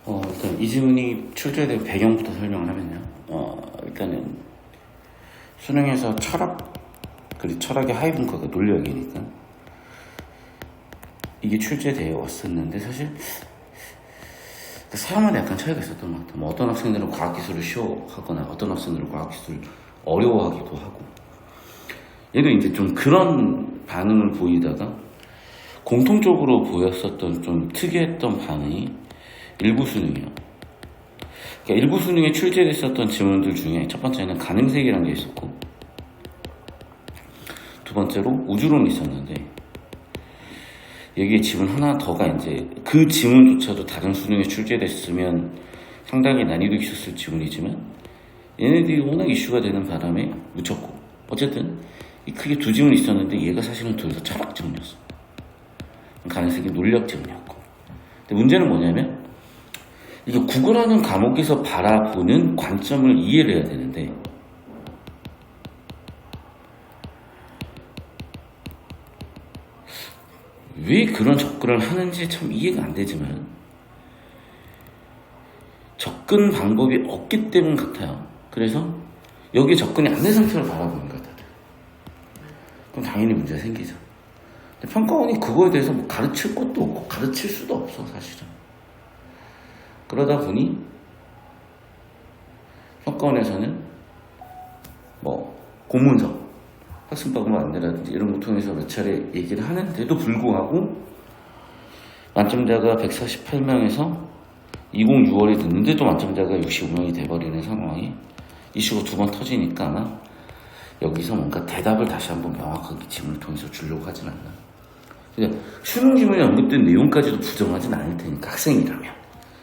일단 이지훈이 출제된 배경부터 설명을 하면요. 일단은 수능에서 그리고 철학의 하위분과가 논리학이니까 이게 출제되어 왔었는데 사실 사람마다 약간 차이가 있었던 것 같아요. 어떤 학생들은 과학기술을 쉬워하거나 어떤 학생들은 과학기술을 어려워하기도 하고 얘도 이제 좀 그런 반응을 보이다가 공통적으로 보였었던 좀 특이했던 반응이 일부 수능이요. 그러니까 일부 수능에 출제됐었던 지문들 중에 첫 번째는 가능세계라는 게 있었고 두 번째로 우주론이 있었는데 여기에 지문 하나 더가 이제 그 지문조차도 다른 수능에 출제됐으면 상당히 난이도 있었을 지문이지만 얘네들이 워낙 이슈가 되는 바람에 묻혔고 어쨌든 크게 두 지문이 있었는데 얘가 사실은 둘 다 철학 지문이었어. 가능세계 논리학 지문이었고 근데 문제는 뭐냐면 이게 국어라는 과목에서 바라보는 관점을 이해를 해야 되는데 왜 그런 접근을 하는지 참 이해가 안 되지만 접근 방법이 없기 때문 같아요. 그래서 여기에 접근이 안 된 상태로 바라보는 거다. 그럼 당연히 문제가 생기죠. 근데 평가원이 그거에 대해서 뭐 가르칠 것도 없고 가르칠 수도 없어 사실은. 그러다 보니 평가원에서는 뭐 공문서 학습방법 안내라든지 이런 거 통해서 몇 차례 얘기를 하는데도 불구하고 만점자가 148명에서 20/6월에 됐는데도 만점자가 65명이 돼버리는 상황이 이슈가 두 번 터지니까 아마 여기서 뭔가 대답을 다시 한번 명확하게 지문을 통해서 주려고 하진 않나. 그러니까 수능 지문에 언급된 내용까지도 부정하진 않을 테니까 학생이라면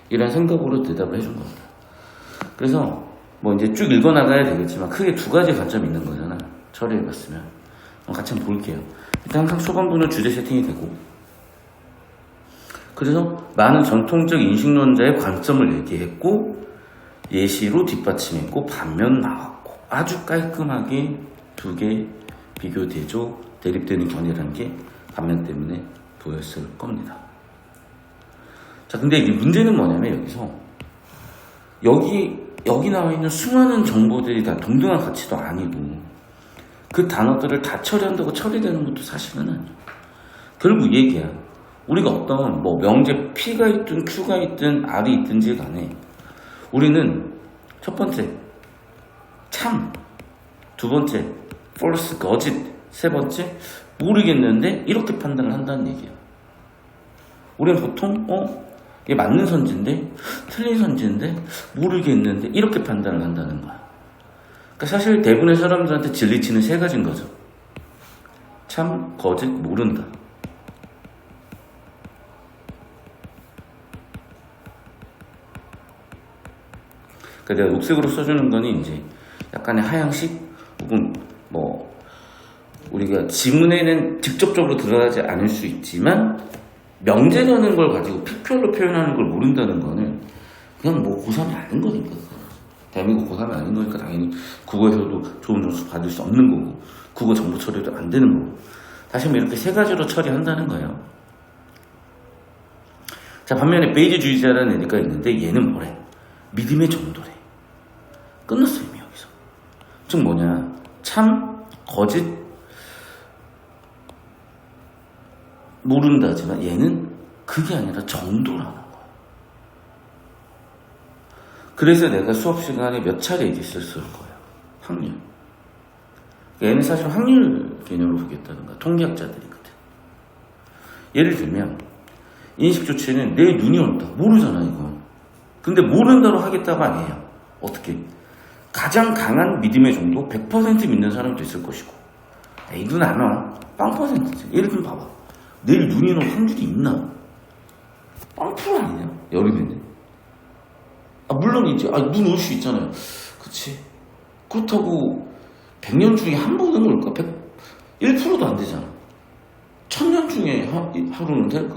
이런 생각으로 대답을 해준 겁니다. 그래서 뭐 이제 쭉 읽어나가야 되겠지만 크게 두 가지 관점이 있는 거잖아. 처리해봤으면 같이 한번 볼게요. 일단 항상 수강부는 주제 세팅이 되고 그래서 많은 전통적 인식론자의 관점을 얘기했고 예시로 뒷받침했고 반면 나왔고 아주 깔끔하게 두 개 비교 대조 대립되는 견해라는 게 반면 때문에 보였을 겁니다. 자, 근데 이제 문제는 뭐냐면 여기서 여기 나와 있는 수많은 정보들이 다 동등한 가치도 아니고 그 단어들을 다 처리한다고 처리되는 것도 사실은 아니에요. 결국 이 얘기야. 우리가 어떤 뭐 명제 P가 있든 Q가 있든 R이 있든지 간에 우리는 첫 번째 참, 두 번째 false 거짓, 세 번째 모르겠는데 이렇게 판단을 한다는 얘기야. 우리는 보통 이게 맞는 선지인데 틀린 선지인데 모르겠는데 이렇게 판단을 한다는 거야. 그러니까 사실 대부분의 사람들한테 진리치는 세 가지인 거죠. 참, 거짓, 모른다. 그러니까 내가 녹색으로 써주는 거는 이제 약간의 하향식 혹은 뭐 우리가 지문에는 직접적으로 드러나지 않을 수 있지만 명제라는 걸 가지고 픽별로 표현하는 걸 모른다는 거는 그냥 뭐 고3이 아닌 거니까. 대한민국 고3이 아닌 거니까 당연히 국어에서도 좋은 점수 받을 수 없는 거고 국어 정보 처리도 안 되는 거고 다시 한번 이렇게 세 가지로 처리한다는 거예요. 자, 반면에 베이지주의자라는 애가 있는데 얘는 뭐래? 믿음의 정도래. 끝났어 이미 여기서. 즉 뭐냐? 참, 거짓, 모른다지만 얘는 그게 아니라 정도라는 거야. 그래서 내가 수업 시간에 몇 차례 얘기했을 거예요. 확률. 얘는 사실 확률 개념으로 보겠다는 거야. 통계학자들이거든. 예를 들면 인식 조치는 내 눈이 온다. 모르잖아 이거. 근데 모른다로 하겠다가 아니에요. 어떻게? 가장 강한 믿음의 정도 100% 믿는 사람도 있을 것이고 이 눈 안 와. 0%지. 예를 들면 봐봐. 내일 눈이 올 확률이 있나? 0% 아니냐? 여름에는. 물론 이제 눈 올 수 있잖아요. 그치? 그렇다고 100년 중에 한 번은 올까? 1%도 안 되잖아. 1000년 중에 하루는 될까?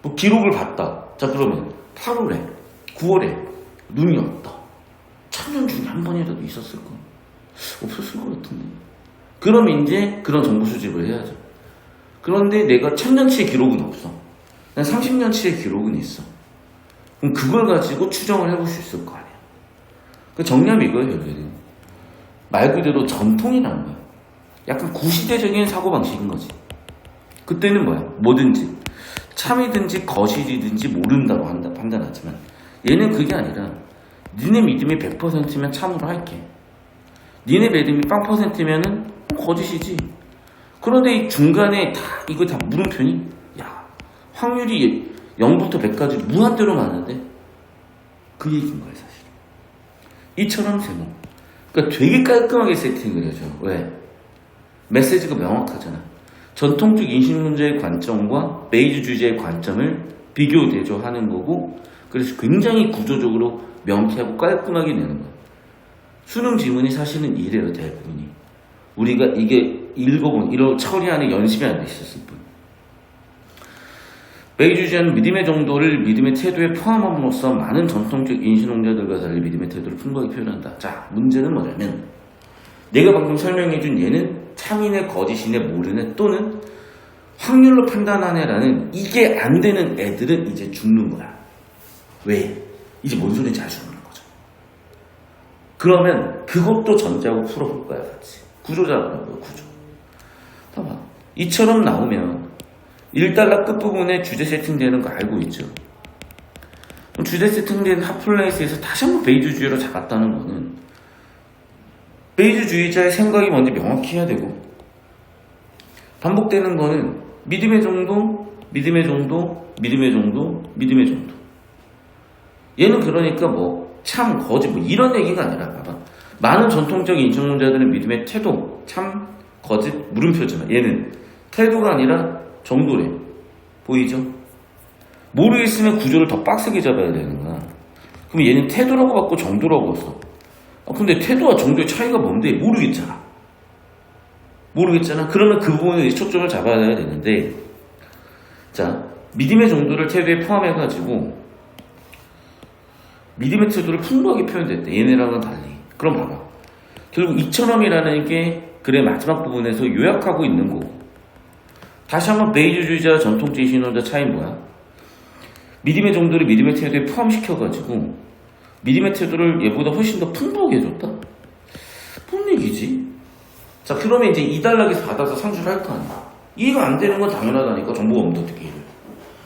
뭐 기록을 봤다. 자, 그러면 8월에 9월에 눈이 왔다. 1000년 중에 한 번이라도 있었을까? 없었을 것 같은데. 그러면 이제 그런 정보 수집을 해야죠. 그런데 내가 1000년치의 기록은 없어. 난 30년치의 기록은 있어. 그럼 그걸 가지고 추정을 해볼 수 있을 거 아니에요. 그 정답이 이거예요, 결국에는. 말 그대로 전통이라는 거예요. 약간 구시대적인 사고방식인 거지. 그때는 뭐야? 뭐든지. 참이든지 거실이든지 모른다고 판단하지만 얘는 그게 아니라 니네 믿음이 100%면 참으로 할게. 니네 믿음이 0%면은 거짓이지. 그런데 이 중간에 이거 다 물음표니? 야, 확률이 0부터 100까지 무한대로 많은데? 그 얘기인 거예요, 사실. 이처럼 세모. 그러니까 되게 깔끔하게 세팅을 해줘. 왜? 메시지가 명확하잖아. 전통적 인식론자의 관점과 베이주주의자의 관점을 비교 대조하는 거고, 그래서 굉장히 구조적으로 명쾌하고 깔끔하게 내는 거야. 수능 지문이 사실은 이래요, 대부분이. 우리가 이게 읽어본, 이런 처리하는 연습이 안 돼 있었을 뿐. 베이주주의자는 믿음의 정도를 믿음의 태도에 포함함으로써 많은 전통적 인신론자들과 달리 믿음의 태도를 풍부하게 표현한다. 자, 문제는 뭐냐면 내가 방금 설명해준 얘는 참인의 거짓인의 모르는 또는 확률로 판단하네라는 이게 안 되는 애들은 이제 죽는 거야. 왜? 이제 뭔 소리인지 알 수 없는 거죠. 그러면 그것도 전제하고 풀어볼 거야, 같이. 구조 잡는 거야, 구조. 봐봐. 이처럼 나오면 1달러 끝부분에 주제 세팅되는 거 알고 있죠? 그럼 주제 세팅된 핫플레이스에서 다시 한번 베이주주의로 잡았다는 거는 베이주주의자의 생각이 먼저 명확히 해야 되고 반복되는 거는 믿음의 정도, 믿음의 정도, 믿음의 정도, 믿음의 정도. 얘는 그러니까 뭐 참, 거짓 뭐 이런 얘기가 아니라 봐봐. 많은 전통적 인식론자들은 믿음의 태도, 참, 거짓, 물음표잖아. 얘는 태도가 아니라 정도래. 보이죠? 모르겠으면 구조를 더 빡세게 잡아야 되는 거야. 그럼 얘는 태도라고 받고 정도라고 했어. 근데 태도와 정도의 차이가 뭔데? 모르겠잖아. 모르겠잖아. 그러면 그 부분에 초점을 잡아야 되는데, 자, 믿음의 정도를 태도에 포함해가지고 믿음의 태도를 풍부하게 표현됐대. 얘네랑은 달리. 그럼 봐봐. 결국 이처럼이라는 게 글의 마지막 부분에서 요약하고 있는 거고. 다시 한번 베이주주의자 전통주의 신론자 차이는 뭐야? 믿음의 정도를 믿음의 태도에 포함시켜가지고 믿음의 태도를 얘보다 훨씬 더 풍부하게 해줬다? 뭔 얘기지? 자, 그러면 이제 2달락에서 받아서 상주를 할 거 아니야. 이해가 안 되는 건 당연하다니까. 정보가 없는데 어떻게 이래.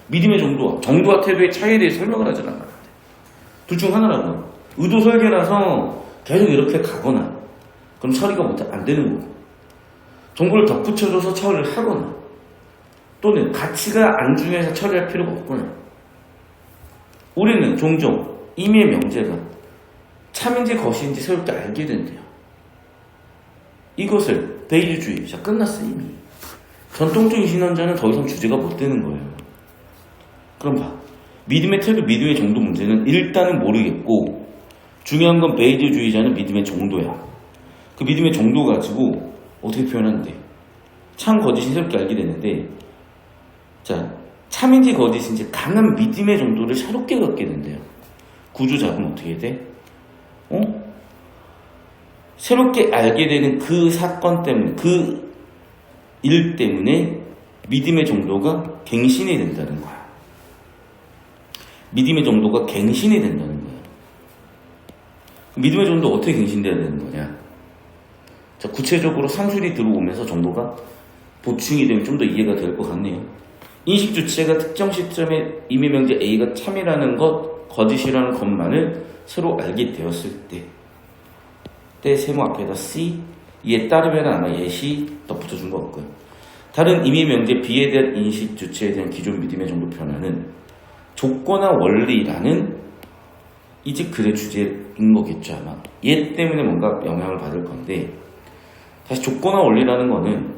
믿음의 정도와 태도의 차이에 대해 설명을 하지 않아. 둘 중 하나라고. 의도 설계라서 계속 이렇게 가거나 그럼 처리가 안 되는 거고, 정보를 덧붙여줘서 처리를 하거나 또는 가치가 안 중요해서 처리할 필요가 없거나. 우리는 종종 임의의 명제가 참인지 거시인지 새롭게 알게 된대요. 이것을 베이주주의. 자, 끝났어 이미. 전통적인 신론자는 더 이상 주제가 못 되는 거예요. 그럼 봐. 믿음의 태도, 믿음의 정도 문제는 일단은 모르겠고, 중요한 건 베이주주의자는 믿음의 정도야. 그 믿음의 정도 가지고 어떻게 표현하는데? 참 거짓인 새롭게 알게 되는데, 자, 참인지 거짓인지 강한 믿음의 정도를 새롭게 갖게 된대요. 구조 잡으면 어떻게 돼? 새롭게 알게 되는 그 사건 때문에, 그 일 때문에 믿음의 정도가 갱신이 된다는 거야. 믿음의 정도가 갱신이 된다는 거야. 믿음의 정도 어떻게 갱신돼야 되는 거냐? 자, 구체적으로 상술이 들어오면서 정도가 보충이 되면 좀 더 이해가 될 것 같네요. 인식 주체가 특정 시점에 임의 명제 A가 참이라는 것, 거짓이라는 것만을 새로 알게 되었을 때 세모 앞에다 C, 이에 따르면 아마 예시 덧붙여준 거 없고요. 다른 임의 명제 B에 대한 인식 주체에 대한 기존 믿음의 정도 변화는 조건화 원리라는 이제 글의 주제인 거겠죠, 아마. 얘 때문에 뭔가 영향을 받을 건데, 사실 조건화 원리라는 거는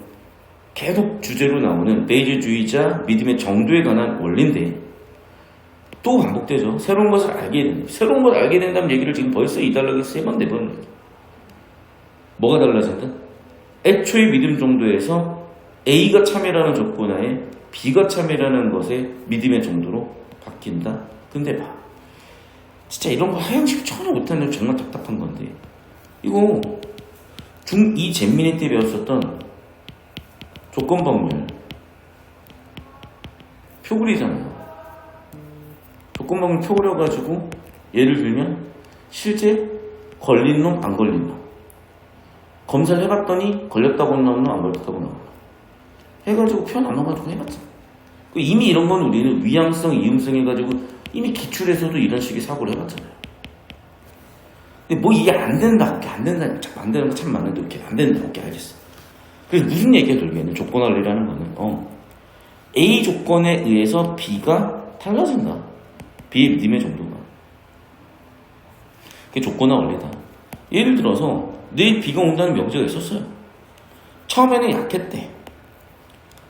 계속 주제로 나오는 베이주주의자 믿음의 정도에 관한 원리인데 또 반복되죠. 새로운 것을 알게 된다. 새로운 걸 알게 된다는 얘기를 지금 벌써 2달락에서 3번, 4번. 뭐가 달라진다? 애초의 믿음 정도에서 A가 참이라는 조건하에 B가 참이라는 것의 믿음의 정도로 바뀐다. 근데 봐, 진짜 이런 거 하향식 전혀 못하는 정말 답답한 건데, 이거 중2 잼민이 때 배웠었던 조건법률 표글이잖아요. 조건방을 펴버려가지고 예를 들면 실제 걸린 놈, 안 걸린 놈. 검사를 해봤더니 걸렸다고 나오는 놈, 안 걸렸다고 나오는 놈. 해가지고 표 나눠가지고 해봤잖아. 이미 이런 건 우리는 위양성, 이음성 해가지고 이미 기출에서도 이런 식의 사고를 해봤잖아요. 근데 뭐 이게 안 된다, 안 된다, 안 되는 거 참 많은데 이렇게 안 된다, 오케이, 알겠어. 그래서 무슨 얘기가 돌겠네. 조건원리라는 거는 A 조건에 의해서 B가 달라진다. B의 믿음의 정도가. 그게 조건화 원리다. 예를 들어서 내일 비가 온다는 명제가 있었어요. 처음에는 약했대.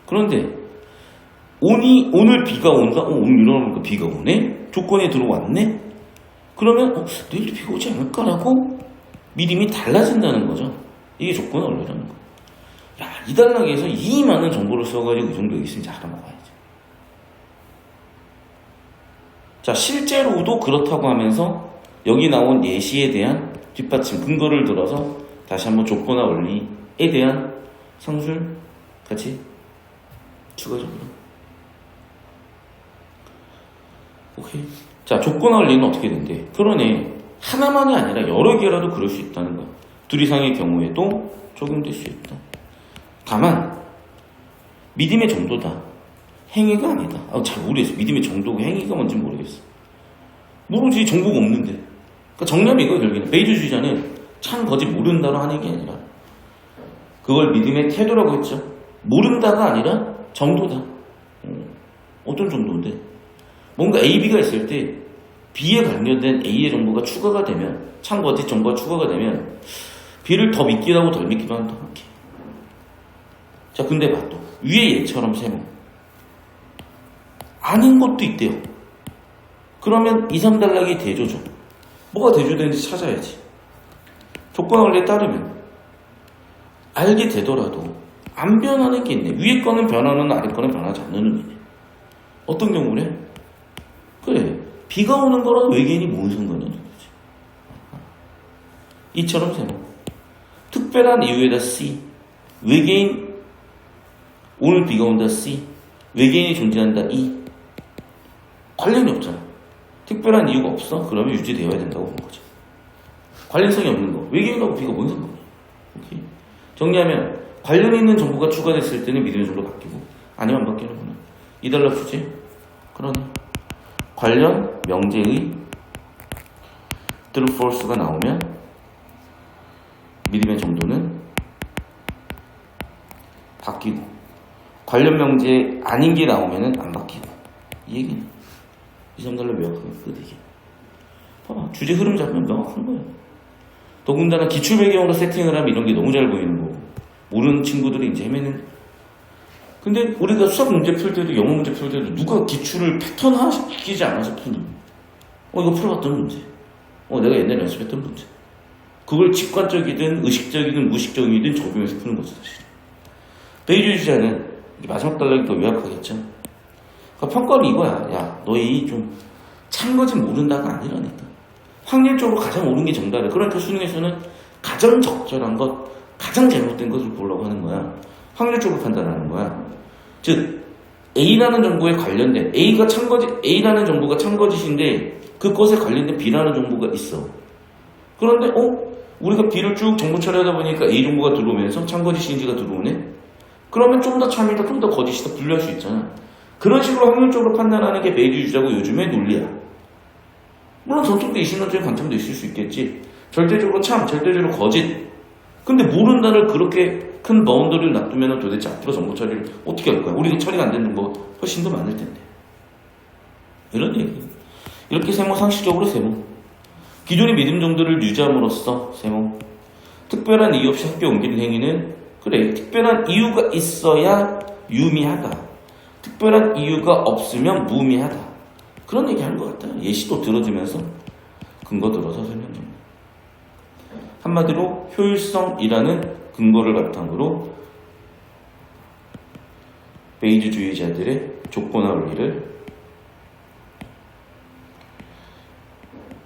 그런데 오늘 비가 온다? 오늘 일어나니까 비가 오네? 조건에 들어왔네? 그러면 내일도 비가 오지 않을까라고 믿음이 달라진다는 거죠. 이게 조건화 원리라는 거예요. 야, 이 단락에서 이 많은 정보를 써가지고 이 정도 있으면 이제 알아먹어야지. 자, 실제로도 그렇다고 하면서 여기 나온 예시에 대한 뒷받침, 근거를 들어서 다시 한번 조건화 원리에 대한 상술 같이 추가적으로. 오케이. 자, 조건화 원리는 어떻게 된대? 그러네. 하나만이 아니라 여러 개라도 그럴 수 있다는 거야. 둘 이상의 경우에도 적용될 수 있다. 다만 믿음의 정도다. 행위가 아니다. 잘 모르겠어. 믿음의 정도가 행위가 뭔지 모르겠어. 모르지. 정보가 없는데. 그러니까 정답이 이거 결국에는 베이주의자는 참 거짓 모른다로 하는 게 아니라 그걸 믿음의 태도라고 했죠. 모른다가 아니라 정도다. 어떤 정도인데? 뭔가 A, B가 있을 때 B에 관련된 A의 정보가 추가가 되면 참 거짓 정보가 추가가 되면 B를 더 믿기도 하고 덜 믿기도 한다. 이렇게. 자, 근데 봐 또. 위에 얘처럼 세모. 아닌 것도 있대요. 그러면 2, 3단락이 대조죠. 뭐가 대조되는지 찾아야지. 조건 원리에 따르면 알게 되더라도 안 변하는 게 있네. 위에 거는 변하는 아래 거는 변하지 않는 의미네. 어떤 경우래? 그래. 비가 오는 거랑 외계인이 뭔 상관이야? 이처럼 세모. 특별한 이유에다 C. 외계인 오늘 비가 온다 C. 외계인이 존재한다 E. 관련이 없잖아. 특별한 이유가 없어? 그러면 유지되어야 된다고 보는 거죠. 관련성이 없는 거. 외계인하고 비가 뭔 상관이야? 오케이. 정리하면 관련 있는 정보가 추가됐을 때는 믿음의 정도가 바뀌고 아니면 안 바뀌는구나. 이달락 주제. 그러네. 관련 명제의 true, false가 나오면 믿음의 정도는 바뀌고 관련 명제 아닌 게 나오면 안 바뀌고 이 얘기는 2, 3달러 명확하게 끝 이게. 봐봐. 주제 흐름 잡으면 명확한 거예요. 더군다나 기출 배경으로 세팅을 하면 이런 게 너무 잘 보이는 거고 모르는 친구들이 이제 헤매는. 근데 우리가 수학 문제 풀 때도 영어 문제 풀 때도 누가 기출을 패턴 하나 시키지 않아서 푸는 이거 풀어봤던 문제. 내가 옛날에 연습했던 문제. 그걸 직관적이든 의식적이든 무의식적이든 적용해서 푸는 거죠 사실. 베이주의자는 마지막 단락이 더 요약하겠죠. 그러니까 평가는 이거야. 야, 너희 좀 참거짓 모른다가 아니라니까. 확률적으로 가장 옳은 게 정답이야. 그러니까 수능에서는 가장 적절한 것, 가장 잘못된 것을 보려고 하는 거야. 확률적으로 판단하는 거야. 즉 A라는 정보에 관련된 A라는 정보가 참거짓인데 그것에 관련된 B라는 정보가 있어. 그런데 우리가 B를 쭉 정보 처리하다 보니까 A 정보가 들어오면서 참거짓인지가 들어오네. 그러면 좀 더 참이다, 좀 더 거짓이다 분류할 수 있잖아. 그런 식으로 확률적으로 판단하는 게 베이주의자고 요즘의 논리야. 물론 전통도 20년적인 관점도 있을 수 있겠지. 절대적으로 참, 절대적으로 거짓. 근데 모른다를 그렇게 큰 바운더리를 놔두면 도대체 앞으로 정보 처리를 어떻게 할 거야? 우리가 처리가 안 되는 거 훨씬 더 많을 텐데. 이런 얘기. 이렇게 세모, 상식적으로 세모. 기존의 믿음 정도를 유지함으로써 세모. 특별한 이유 없이 학교 옮기는 행위는 그래. 특별한 이유가 있어야 유미하다. 특별한 이유가 없으면 무미하다. 그런 얘기 하는 것 같아요. 예시도 들어주면서 근거 들어서 설명 좀. 한마디로 효율성이라는 근거를 바탕으로 베이주의자들의 조건화 원리를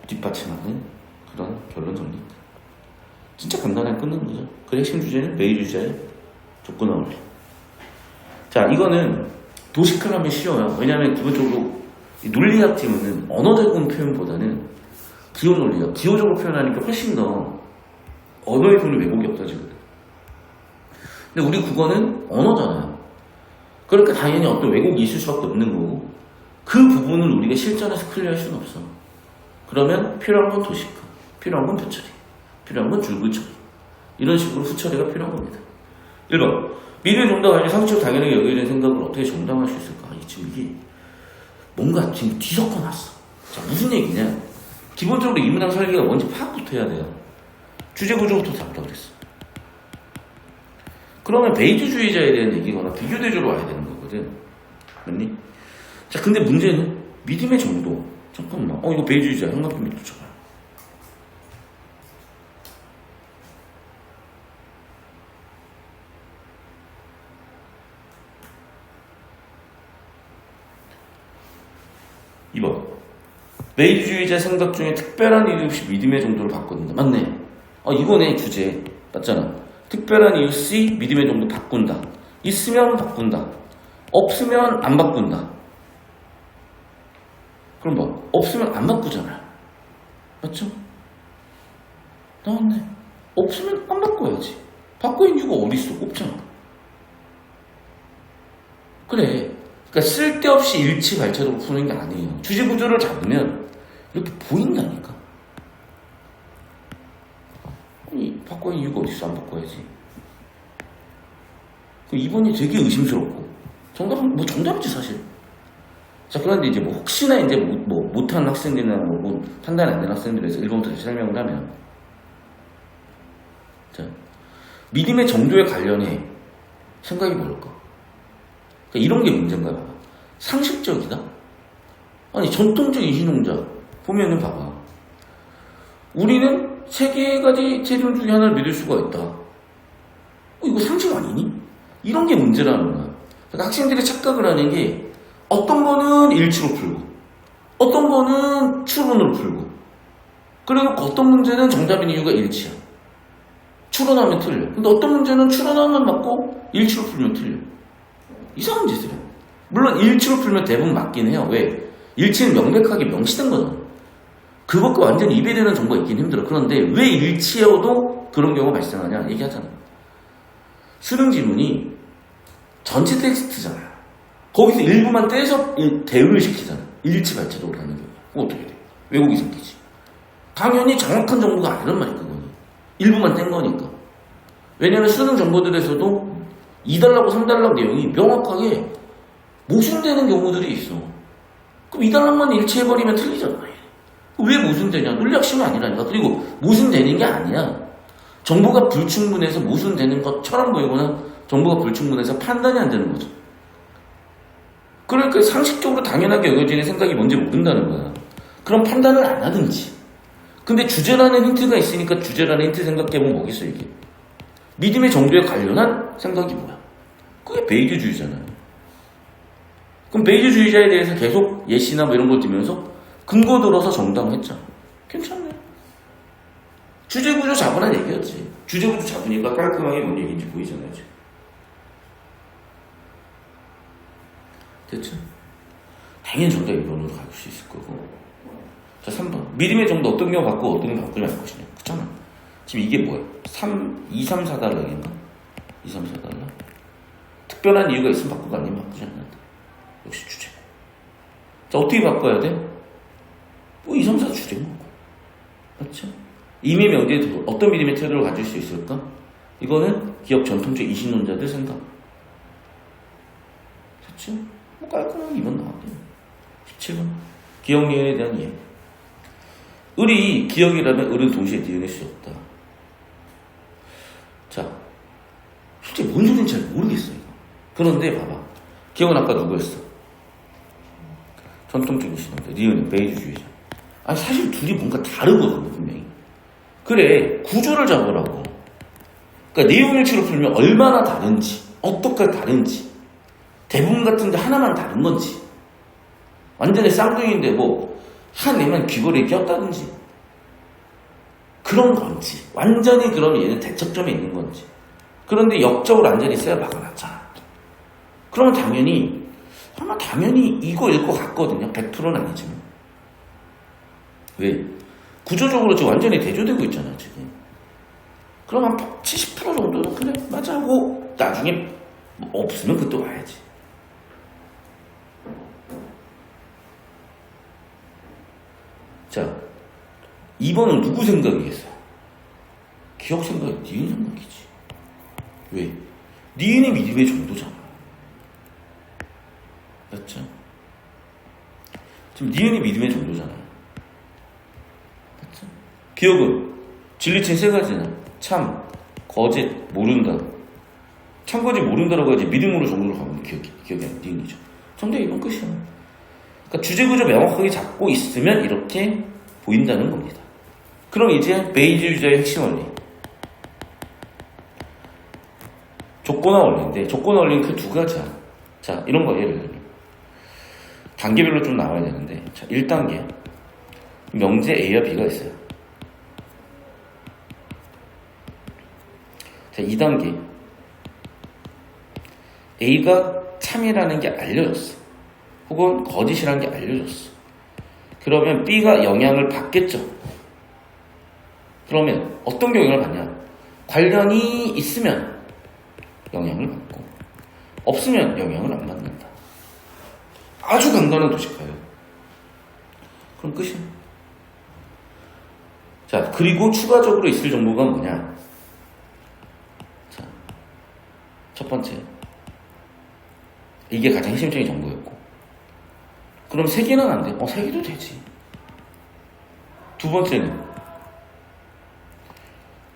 뒷받침하는 그런 결론 정리입니다. 진짜 간단하게 끝난 거죠. 그 핵심 주제는 베이주의자의 조건화 원리. 자, 이거는 도식화하면 쉬워요. 왜냐하면 기본적으로 이 논리학 지문은 언어적인 표현보다는 기호 논리학, 기호적으로 표현하는 게 훨씬 더 언어의 표현이 왜곡이 없어지거든. 근데 우리 국어는 언어잖아요. 그러니까 당연히 어떤 왜곡이 있을 수밖에 없는 거고, 그 부분을 우리가 실전에서 클리어할 수는 없어. 그러면 필요한 건 도식화, 필요한 건 표처리, 필요한 건 줄글 처리. 이런 식으로 후처리가 필요한 겁니다. 1번. 미래 정답 아닌 상식적으로 당연하게 여겨지는 생각을 어떻게 정당할 수 있을까? 지금 이게 뭔가 지금 뒤섞어 놨어. 자, 무슨 얘기냐? 기본적으로 이 문장 설계가 뭔지 파악부터 해야 돼요. 주제 구조부터 잡자 그랬어. 그러면 베이지주의자에 대한 얘기거나 비교 대조로 와야 되는 거거든. 맞니? 자, 근데 문제는 믿음의 정도. 잠깐만. 이거 베이지주의자 형광펜 밑으로 쳐봐요. (2번) 베이지주의자 생각 중에 특별한 이유 없이 믿음의 정도를 바꾼다. 맞네. 이거네 주제. 맞잖아. 특별한 이유 없이 믿음의 정도 바꾼다. 있으면 바꾼다. 없으면 안 바꾼다. 그럼 뭐? 없으면 안 바꾸잖아. 맞죠? 나왔네. 없으면 안 바꿔야지. 바꿔야 이유가 어딨어? 없잖아. 그래. 그러니까 쓸데없이 일치발차적으로 푸는 게 아니에요. 주제 구조를 잡으면 이렇게 보인다니까. 바꿔야 이유가 어딨어? 안 바꿔야지. 2번이 되게 의심스럽고. 정답은, 정답이지, 사실. 자, 그런데 이제 혹시나 이제 못하는 학생들이나 판단 안 되는 학생들에 서 1번부터 다시 설명을 하면. 자, 믿음의 정도에 관련해 생각이 뭘까? 그러니까 이런 게 문제인가 봐. 상식적이다? 아니, 전통적인 신용자. 보면은 봐봐. 우리는 3가지 재림 중에 하나를 믿을 수가 있다. 이거 상식 아니니? 이런 게 문제라는 거야. 그러니까 학생들이 착각을 하는 게 어떤 거는 일치로 풀고 어떤 거는 추론으로 풀고 그리고 어떤 문제는 정답인 이유가 일치야. 추론하면 틀려. 근데 어떤 문제는 추론하면 맞고 일치로 풀면 틀려. 이상한 짓이야. 물론 일치로 풀면 대부분 맞긴 해요. 왜? 일치는 명백하게 명시된 거잖아. 그것과 완전히 이배되는 정보가 있긴 힘들어. 그런데 왜 일치여도 그런 경우가 발생하냐 얘기하잖아. 수능 지문이 전체 텍스트잖아. 거기서 일부만 떼서 대응을 시키잖아. 일치발차적으로 하는 경우. 그거 어떻게 돼? 왜곡이 생기지. 당연히 정확한 정보가 아니란 말이야. 그거는. 일부만 뗀 거니까. 왜냐면 수능 정보들에서도 2달러고 3달러 내용이 명확하게 모순되는 경우들이 있어. 그럼 2달러만 일치해버리면 틀리잖아. 왜 모순되냐? 논리학 시험이 아니라니까. 그리고 모순되는 게 아니야. 정보가 불충분해서 모순되는 것처럼 보이거나 정보가 불충분해서 판단이 안 되는 거죠. 그러니까 상식적으로 당연하게 여겨지는 생각이 뭔지 모른다는 거야. 그럼 판단을 안 하든지. 근데 주제라는 힌트가 있으니까 주제라는 힌트 생각해보면 뭐겠어 이게. 믿음의 정도에 관련한 생각이 뭐야. 그게 베이지주의잖아요. 그럼 베이지주의자에 대해서 계속 예시나 이런 거 들면서 근거 들어서 정당했잖아. 괜찮네. 주제구조 잡으란 얘기였지. 주제구조 잡으니까 깔끔하게 뭔 얘기인지 보이잖아요. 지금. 됐죠? 당연히 정답 2번으로 갈 수 있을 거고. 자, 3번. 믿음의 정도 어떤 경우 바꾸고 어떤 경우 바꾸지 말 것이냐. 그렇잖아. 지금 이게 뭐야? 2, 3, 4달러인가? 2, 3, 4달러? 특별한 이유가 있으면 바꾸고 아니면 바꾸지 않는다. 역시 주제. 자, 어떻게 바꿔야 돼? 2, 3, 4 주제인 거고. 맞죠? 이미 명제에 어떤 믿음의 태도를 가질 수 있을까? 이거는 기업 전통적 이신론자들 생각. 됐죠? 깔끔하게 2번 나왔대요. 17번. 기억 예언에 대한 이해. 을이 기억이라면 을은 동시에 니은일 수 없다. 자, 솔직히 뭔 소리인지 잘 모르겠어, 이거. 그런데 봐봐. 기억은 아까 누구였어? 전통적인 신론자. 니은은 베이지주의자. 아니, 사실 둘이 뭔가 다르거든요, 분명히. 그래, 구조를 잡으라고. 그러니까 내용일치로 풀면 얼마나 다른지, 어떻게 다른지, 대부분 같은데 하나만 다른 건지, 완전히 쌍둥이인데 한 애만 귀걸이에 꼈다든지, 그런 건지, 완전히 그러면 얘는 대척점에 있는 건지. 그런데 역적으로 완전히 쎄야 막아놨잖아. 그러면 당연히 아마 당연히 이거일 것 같거든요. 100%는 아니지만. 왜? 구조적으로 지금 완전히 대조되고 있잖아요, 지금. 그럼 한 70% 정도는 그래, 맞아 하고, 나중에 뭐 없으면 그때 와야지. 자, 2번은 누구 생각이겠어요? 기억 생각이 니은 생각이지. 왜? 니은이 믿음의 정도잖아. 맞죠? 지금 니은이 믿음의 정도잖아요. 맞죠? 기억은 진리친 세 가지나 참, 거짓, 모른다. 참, 거짓, 모른다라고 하지 믿음으로 정도로 가면 기억이 아니라 니은이죠. 정답 2번 끝이야. 그러니까 주제구조 명확하게 잡고 있으면 이렇게 보인다는 겁니다. 그럼 이제 베이지 유저의 핵심 원리. 조건화 원리인데, 조건화 원리는 그 두 가지야. 자, 이런 거 예를 들면. 단계별로 좀 나와야 되는데, 자, 1단계. 명제 A와 B가 있어요. 자, 2단계. A가 참이라는 게 알려졌어. 혹은 거짓이라는 게 알려졌어. 그러면 B가 영향을 받겠죠. 그러면 어떤 게 영향을 받냐? 관련이 있으면 영향을 받고 없으면 영향을 안 받는다. 아주 간단한 도식화예요. 그럼 끝이야. 자, 그리고 추가적으로 있을 정보가 뭐냐? 자, 첫 번째. 이게 가장 핵심적인 정보였고. 그럼 3개는 안 돼. 3개도 되지. 두 번째는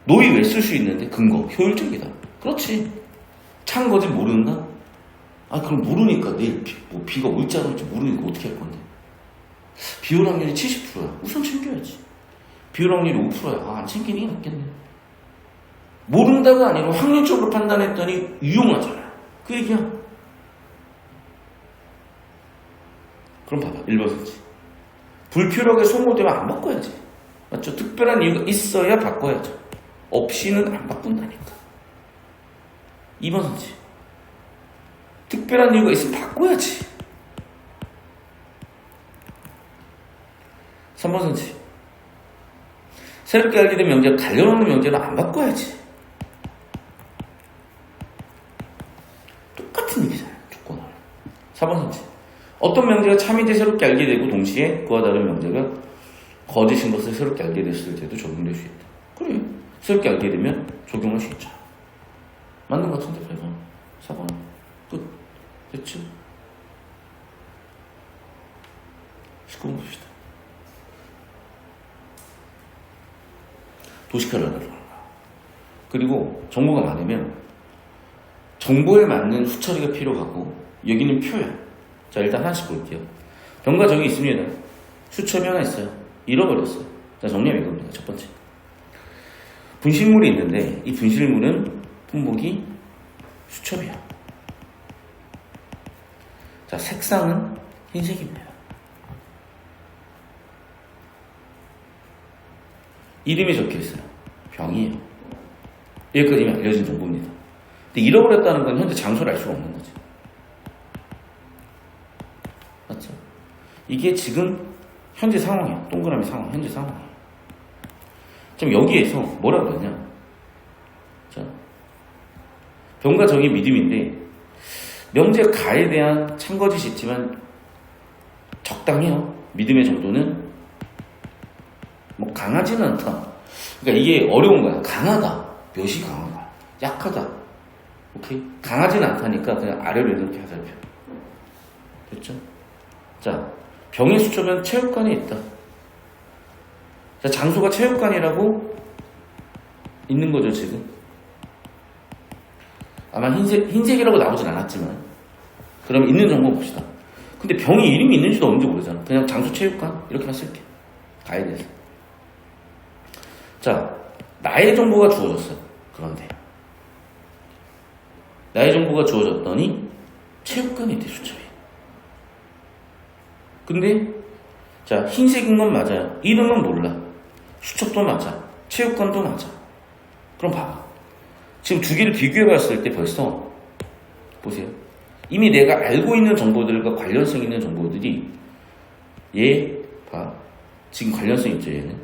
노이 왜 쓸 수 있는데? 근거. 효율적이다. 그렇지. 참 거짓 모르는가? 그럼 모르니까 내일 비가 올지 안 올지 모르니까 어떻게 할 건데? 비 올 확률이 70%야. 우선 챙겨야지. 비 올 확률이 5%야. 안 챙기는 게 낫겠네. 모른다가 아니라 확률적으로 판단했더니 유용하잖아. 그 얘기야. 그럼 봐봐. 1번 선지. 불필요하게 소모되면 안 바꿔야지. 맞죠? 특별한 이유가 있어야 바꿔야죠. 없이는 안 바꾼다니까. 2번 선지. 특별한 이유가 있으면 바꿔야지. 3번 선지. 새롭게 알게 된 명제가 관련 없는 명제는 안 바꿔야지. 똑같은 얘기잖아요. 조건을. 4번 선지. 어떤 명제가 참인지 새롭게 알게 되고 동시에 그와 다른 명제가 거짓인 것을 새롭게 알게 됐을 때도 적용될 수 있다. 그래. 새롭게 알게 되면 적용할 수 있죠. 맞는 것 같은데 8번, 4번 끝. 됐죠? 19번 봅시다. 도식화를 하는 거야. 그리고 정보가 많으면 정보에 맞는 후처리가 필요하고 여기는 표야. 자, 일단 하나씩 볼게요. 병과 정이 있습니다. 수첩이 하나 있어요. 잃어버렸어요. 자, 정리하면 이겁니다. 첫 번째. 분실물이 있는데 이 분실물은 품목이 수첩이야. 자, 색상은 흰색입니다. 이름이 적혀있어요. 병이에요. 여기까지는 알려진 정보입니다. 근데 잃어버렸다는 건 현재 장소를 알 수가 없는 거죠. 맞죠? 이게 지금 현재 상황이야. 동그라미 상황, 현재 상황이야. 지금 여기에서 뭐라 그러냐? 자, 병과 정의 믿음인데 명제 가에 대한 참거짓이 있지만 적당해요. 믿음의 정도는 뭐 강하지는 않다. 그러니까 이게 어려운 거야. 강하다. 몇이 강하다. 약하다. 오케이? 강하지는 않다니까 그냥 아래로 이렇게 하살펴. 됐죠? 자, 병의 수첩은 체육관에 있다. 자, 장소가 체육관이라고 있는 거죠, 지금. 아마 흰색이라고 나오진 않았지만. 그럼 있는 정보 봅시다. 근데 병이 이름이 있는지도 없는지 모르잖아. 그냥 장소 체육관? 이렇게만 쓸게. 가야 돼서. 자, 나의 정보가 주어졌어. 그런데. 나의 정보가 주어졌더니 체육관이 돼, 수첩이. 근데, 자, 흰색인 건 맞아요. 이름은 몰라. 수첩도 맞아. 체육관도 맞아. 그럼 봐봐. 지금 두 개를 비교해 봤을 때 벌써, 보세요. 이미 내가 알고 있는 정보들과 관련성 있는 정보들이 얘 봐. 지금 관련성 있죠, 얘는.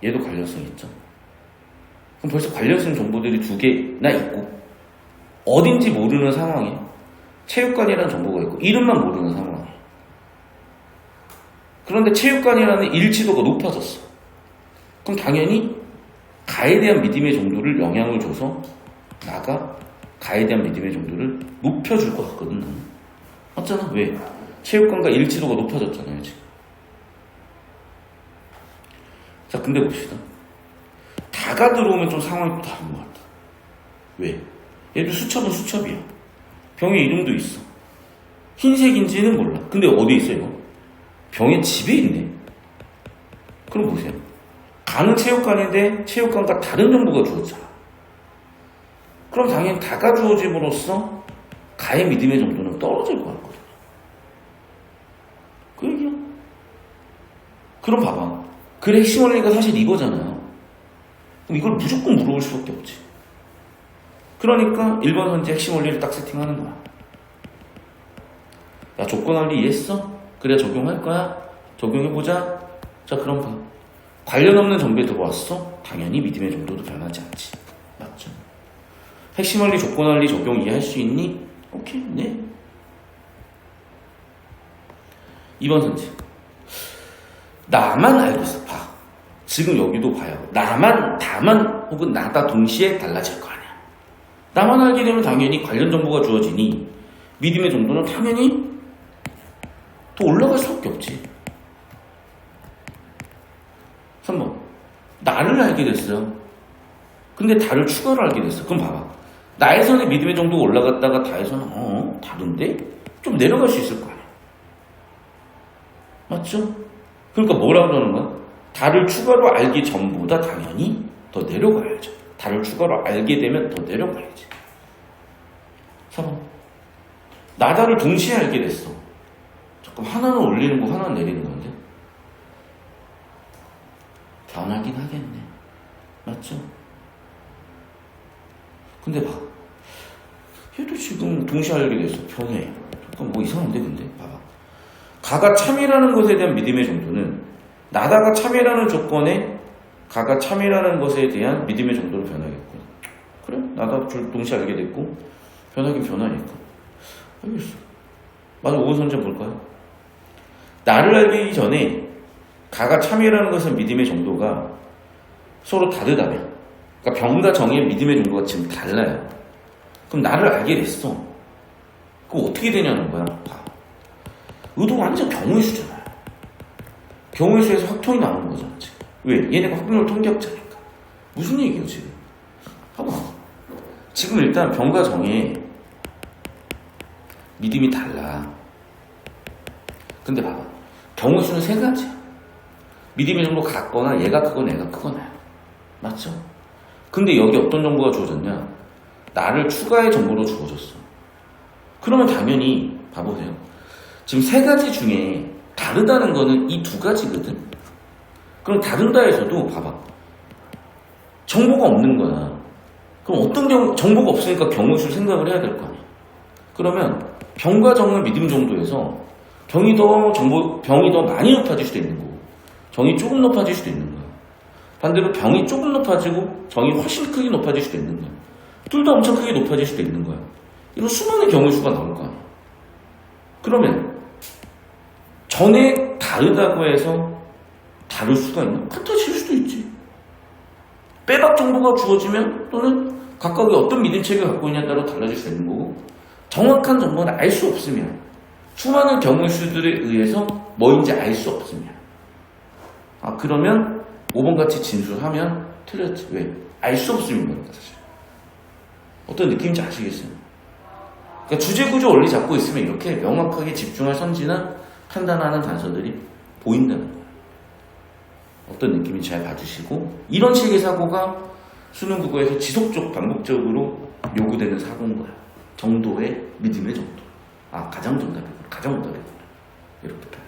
얘도 관련성 있죠. 그럼 벌써 관련성 정보들이 2개나 있고 어딘지 모르는 상황에 체육관이라는 정보가 있고 이름만 모르는 상황에 그런데 체육관이라는 일치도가 높아졌어. 그럼 당연히 가에 대한 믿음의 정도를 영향을 줘서 나가 가에 대한 믿음의 정도를 높여줄 것 같거든. 나는. 맞잖아. 왜? 체육관과 일치도가 높아졌잖아요 지금. 자, 근데 봅시다. 다가 들어오면 좀 상황이 또 다른 것 같아. 왜? 얘도 수첩은 수첩이야. 병의 이름도 있어. 흰색인지는 몰라. 근데 어디 있어 이거? 병의 집에 있네. 그럼 보세요. 가는 체육관인데 체육관과 다른 정보가 주어졌잖아. 그럼 당연히 다가 주어짐으로써 가의 믿음의 정도는 떨어질 것 같거든요. 그 얘기야. 그럼 봐봐. 글의 핵심 원리가 사실 이거잖아요. 그럼 이걸 무조건 물어볼 수밖에 없지. 그러니까 1번 현재 핵심 원리를 딱 세팅하는 거야. 야, 조건 원리 이해했어? 그래 적용할 거야? 적용해보자. 자, 그럼 봐. 관련 없는 정보에 들어왔어? 당연히 믿음의 정도도 변하지 않지. 맞죠? 핵심 원리, 조건 원리 적용 이해할 수 있니? 오케이, 네. 2번 선지. 나만 알고 있어. 봐. 지금 여기도 봐요. 나만, 다만, 혹은 나다 동시에 달라질 거 아니야. 나만 알게 되면 당연히 관련 정보가 주어지니 믿음의 정도는 당연히 더 올라갈 수밖에 없지. 3번. 나를 알게 됐어요. 근데 다를 추가로 알게 됐어. 그럼 봐봐. 나에서는 믿음의 정도가 올라갔다가 다에서는 다른데? 좀 내려갈 수 있을 거 아니야. 맞죠? 그러니까 뭐라고 그러는 거야? 다를 추가로 알기 전보다 당연히 더 내려가야죠. 다를 추가로 알게 되면 더 내려가야지. 3번. 나다를 동시에 알게 됐어. 잠깐 하나는 올리는 거 하나는 내리는 건데 변하긴 하겠네. 맞죠? 근데 봐. 얘도 지금 동시에 알게 됐어. 변해. 잠깐 뭐 이상한데 근데 봐봐. 가가 참이라는 것에 대한 믿음의 정도는 나다가 참이라는 조건에 가가 참이라는 것에 대한 믿음의 정도로 변하겠고. 그래? 나다 동시에 알게 됐고 변하긴 변하니까. 알겠어. 맞아. 5번 선제 볼까요? 나를 알기 전에 가가 참이라는 것은 믿음의 정도가 서로 다르다면, 그러니까 병과 정의 믿음의 정도가 지금 달라요. 그럼 나를 알게 됐어. 그럼 어떻게 되냐는 거야. 봐. 의도가 완전 경우의 수잖아요. 경우의 수에서 확통이 나오는 거잖아 지금. 왜? 얘네가 확률 통계학자니까. 무슨 얘기예요 지금? 봐봐. 지금 일단 병과 정의 믿음이 달라. 근데 봐봐. 경우의 수는 3가지야. 믿음의 정도 같거나 얘가 크거나 얘가 크거나요. 맞죠? 근데 여기 어떤 정보가 주어졌냐? 나를 추가의 정보로 주어졌어. 그러면 당연히 봐보세요. 지금 3가지 중에 다르다는 거는 이 2가지거든? 그럼 다른다에서도 봐봐. 정보가 없는 거야. 그럼 어떤 경우, 정보가 없으니까 경우수를 생각을 해야 될 거 아니야. 그러면 병과 정의 믿음 정도에서 병이 더 많이 높아질 수도 있는 거고, 정이 조금 높아질 수도 있는 거야. 반대로 병이 조금 높아지고 정이 훨씬 크게 높아질 수도 있는 거야. 둘 다 엄청 크게 높아질 수도 있는 거야. 이런 수많은 경우의 수가 나올 거 아니야. 그러면 전에 다르다고 해서 다를 수가 있나? 같아질 수도 있지. 빼박 정보가 주어지면 또는 각각의 어떤 믿음체계를 갖고 있냐에 따라 달라질 수 있는 거고, 정확한 정보는 알 수 없으면, 수많은 경우의 수들에 의해서 뭐인지 알 수 없으면, 그러면 5번같이 진술하면 틀렸지. 왜? 알 수 없으면 거니까 사실. 어떤 느낌인지 아시겠어요? 그러니까 주제구조 원리 잡고 있으면 이렇게 명확하게 집중할 선지나 판단하는 단서들이 보인다는 거예요. 어떤 느낌인지 잘 봐주시고, 이런 식의 사고가 수능 국어에서 지속적 반복적으로 요구되는 사고인 거야. 정도의 믿음의 정도. 가장 정답이고 가장 오답이고 이렇게.